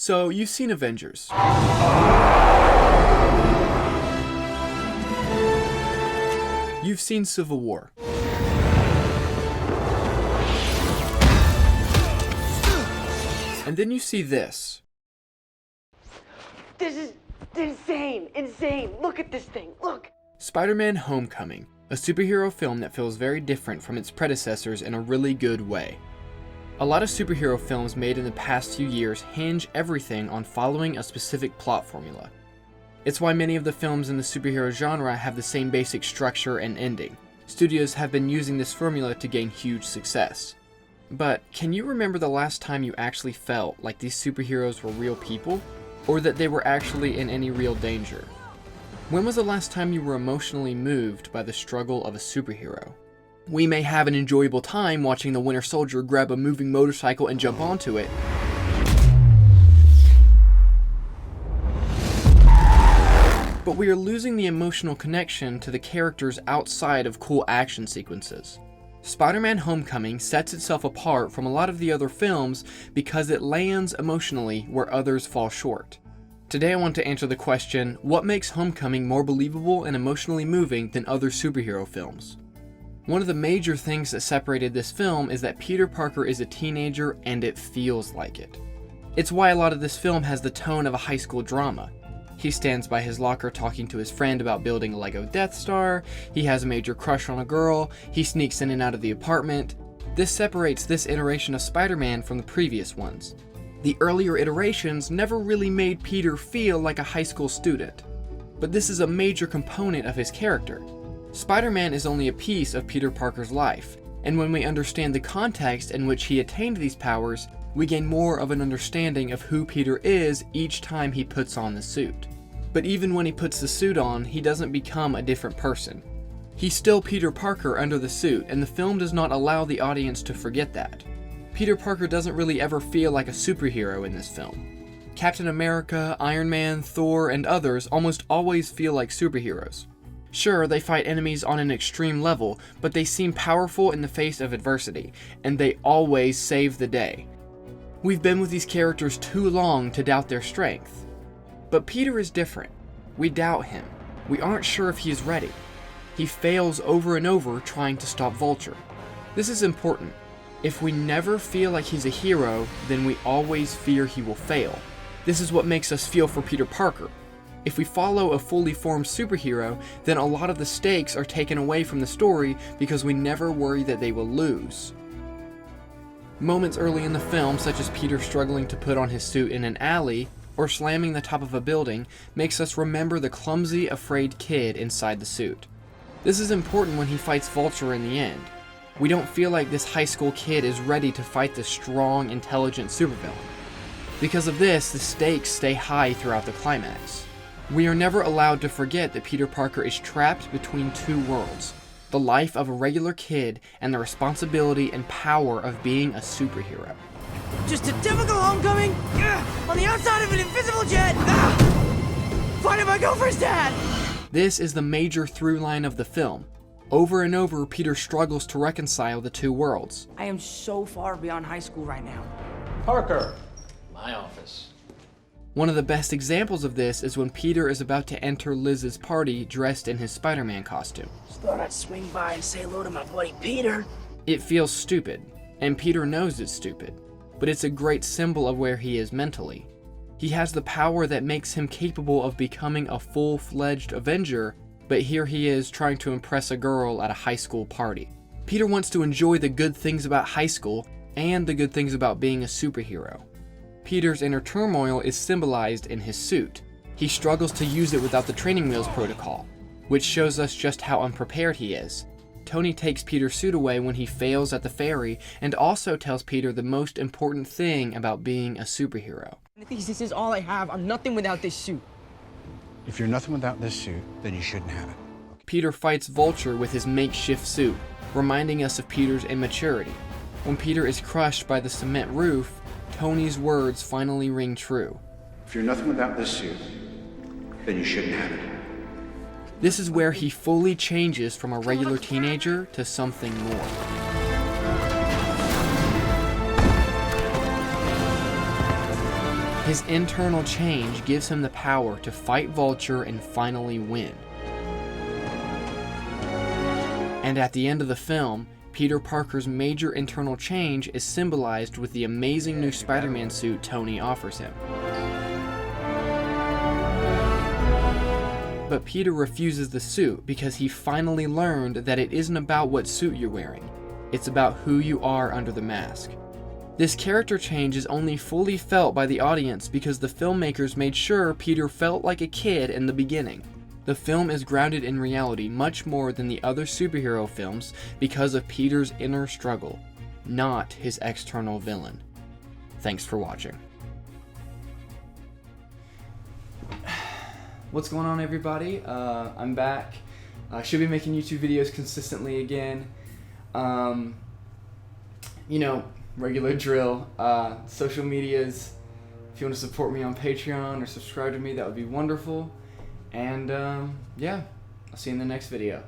So, you've seen Avengers. You've seen Civil War. And then you see this. This is insane, insane. Look at this thing, look. Spider-Man: Homecoming, a superhero film that feels very different from its predecessors in a really good way. A lot of superhero films made in the past few years hinge everything on following a specific plot formula. It's why many of the films in the superhero genre have the same basic structure and ending. Studios have been using this formula to gain huge success. But can you remember the last time you actually felt like these superheroes were real people? Or that they were actually in any real danger? When was the last time you were emotionally moved by the struggle of a superhero? We may have an enjoyable time watching the Winter Soldier grab a moving motorcycle and jump onto it, but we are losing the emotional connection to the characters outside of cool action sequences. Spider-Man: Homecoming sets itself apart from a lot of the other films because it lands emotionally where others fall short. Today I want to answer the question, what makes Homecoming more believable and emotionally moving than other superhero films? One of the major things that separated this film is that Peter Parker is a teenager and it feels like it. It's why a lot of this film has the tone of a high school drama. He stands by his locker talking to his friend about building a Lego Death Star, he has a major crush on a girl, he sneaks in and out of the apartment. This separates this iteration of Spider-Man from the previous ones. The earlier iterations never really made Peter feel like a high school student. But this is a major component of his character. Spider-Man is only a piece of Peter Parker's life, and when we understand the context in which he attained these powers, we gain more of an understanding of who Peter is each time he puts on the suit. But even when he puts the suit on, he doesn't become a different person. He's still Peter Parker under the suit, and the film does not allow the audience to forget that. Peter Parker doesn't really ever feel like a superhero in this film. Captain America, Iron Man, Thor, and others almost always feel like superheroes. Sure, they fight enemies on an extreme level, but they seem powerful in the face of adversity, and they always save the day. We've been with these characters too long to doubt their strength. But Peter is different. We doubt him. We aren't sure if he is ready. He fails over and over trying to stop Vulture. This is important. If we never feel like he's a hero, then we always fear he will fail. This is what makes us feel for Peter Parker. If we follow a fully formed superhero, then a lot of the stakes are taken away from the story because we never worry that they will lose. Moments early in the film, such as Peter struggling to put on his suit in an alley, or slamming the top of a building, makes us remember the clumsy, afraid kid inside the suit. This is important when he fights Vulture in the end. We don't feel like this high school kid is ready to fight the strong, intelligent supervillain. Because of this, the stakes stay high throughout the climax. We are never allowed to forget that Peter Parker is trapped between two worlds, the life of a regular kid and the responsibility and power of being a superhero. Just a typical homecoming, on the outside of an invisible jet, finding my girlfriend's dad. This is the major through line of the film. Over and over, Peter struggles to reconcile the two worlds. I am so far beyond high school right now. Parker, my office. One of the best examples of this is when Peter is about to enter Liz's party dressed in his Spider-Man costume. Just thought I'd swing by and say hello to my buddy Peter. It feels stupid, and Peter knows it's stupid, but it's a great symbol of where he is mentally. He has the power that makes him capable of becoming a full-fledged Avenger, but here he is trying to impress a girl at a high school party. Peter wants to enjoy the good things about high school and the good things about being a superhero. Peter's inner turmoil is symbolized in his suit. He struggles to use it without the training wheels protocol, which shows us just how unprepared he is. Tony takes Peter's suit away when he fails at the ferry and also tells Peter the most important thing about being a superhero. This is all I have. I'm nothing without this suit. If you're nothing without this suit, then you shouldn't have it. Peter fights Vulture with his makeshift suit, reminding us of Peter's immaturity. When Peter is crushed by the cement roof, Tony's words finally ring true. If you're nothing without this suit, then you shouldn't have it. This is where he fully changes from a regular teenager to something more. His internal change gives him the power to fight Vulture and finally win. And at the end of the film, Peter Parker's major internal change is symbolized with the amazing new Spider-Man suit Tony offers him. But Peter refuses the suit because he finally learned that it isn't about what suit you're wearing, it's about who you are under the mask. This character change is only fully felt by the audience because the filmmakers made sure Peter felt like a kid in the beginning. The film is grounded in reality much more than the other superhero films because of Peter's inner struggle, not his external villain. Thanks for watching. What's going on, everybody? I'm back. I should be making YouTube videos consistently again. Regular drill. Social medias. If you want to support me on Patreon or subscribe to me, that would be wonderful. And yeah, I'll see you in the next video.